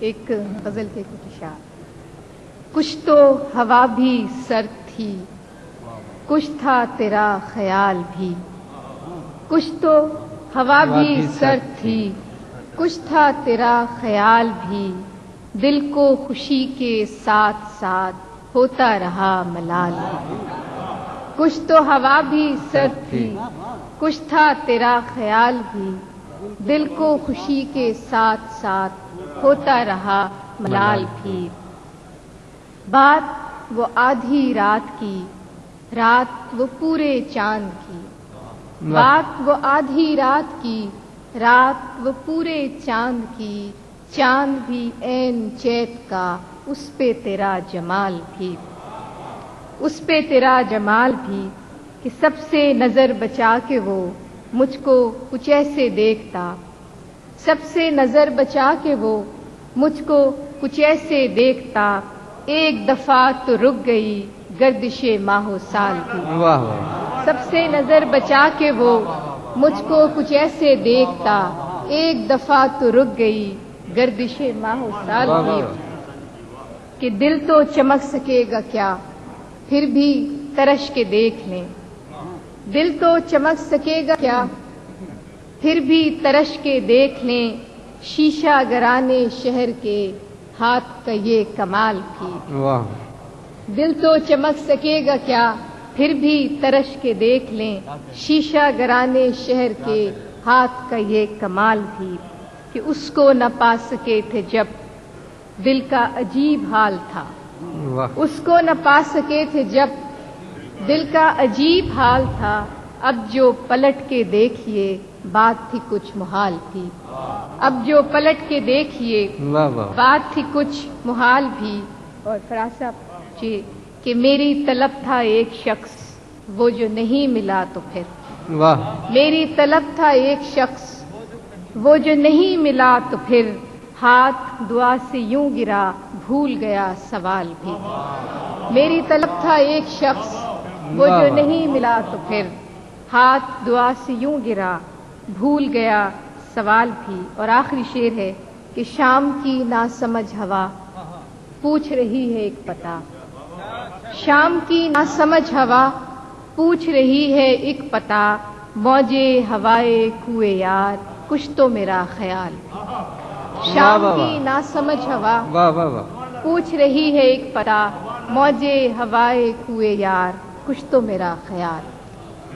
ایک غزل کے کچھ اشعار۔ کچھ تو ہوا بھی سرد تھی، کچھ تھا تیرا خیال بھی، کچھ تو ہوا بھی سرد تھی، کچھ تھا تیرا خیال بھی، دل کو خوشی کے ساتھ ساتھ ہوتا رہا ملال بھی۔ کچھ تو ہوا بھی سرد تھی، کچھ تھا تیرا خیال بھی، دل کو خوشی کے ساتھ ساتھ ہوتا رہا ملال بھی۔ بات وہ آدھی رات کی، رات وہ پورے چاند کی، بات وہ آدھی رات کی، رات وہ پورے چاند کی، چاند بھی عین چیت کا، اس پہ تیرا جمال بھی، اس پہ تیرا جمال بھی، کہ سب سے نظر بچا کے وہ مجھ کو کچھ ایسے دیکھتا، سب سے نظر بچا کے وہ مجھ کو کچھ ایسے دیکھتا، ایک دفعہ تو رک گئی گردش ماہ و سال بھی۔ سب سے نظر بچا کے وہ مجھ کو کچھ ایسے دیکھتا، ایک دفعہ تو رک گئی گردش ماہ و سال بھی۔ کہ دل تو چمک سکے گا کیا، پھر بھی ترش کے دیکھ لیں، دل تو چمک سکے گا کیا، پھر بھی ترش کے دیکھ لیں، شیشہ گرانے شہر کے ہاتھ کا یہ کمال بھی۔ دل تو چمک سکے گا کیا، پھر بھی ترش کے دیکھ لیں، شیشہ گرانے شہر کے ہاتھ کا یہ کمال بھی۔ کہ اس کو نہ پا سکے تھے جب دل کا عجیب حال تھا، اس کو نہ پا سکے تھے جب دل کا عجیب حال تھا، اب جو پلٹ کے دیکھیے بات تھی کچھ محال بھی، اب جو پلٹ کے دیکھیے بات تھی کچھ محال بھی۔ اور فراسہ جی کہ میری طلب تھا ایک شخص، وہ جو نہیں ملا تو پھر، میری طلب تھا ایک شخص، وہ جو نہیں ملا تو پھر، ہاتھ دعا سے یوں گرا بھول گیا سوال بھی۔ میری طلب تھا ایک شخص، وہ جو نہیں ملا تو پھر، ہاتھ دعا سے یوں گرا بھول گیا سوال بھی۔ اور آخری شعر ہے کہ شام کی ناسمجھ ہوا پوچھ رہی ہے ایک پتہ، شام کی ناسمجھ ہوا پوچھ رہی ہے ایک پتہ، موجے ہوائے کوئے یار کچھ تو میرا خیال بھی۔ شام کی ناسمجھ ہوا پوچھ رہی ہے ایک پتہ، موجے ہوائے کوئے یار کچھ تو میرا خیال۔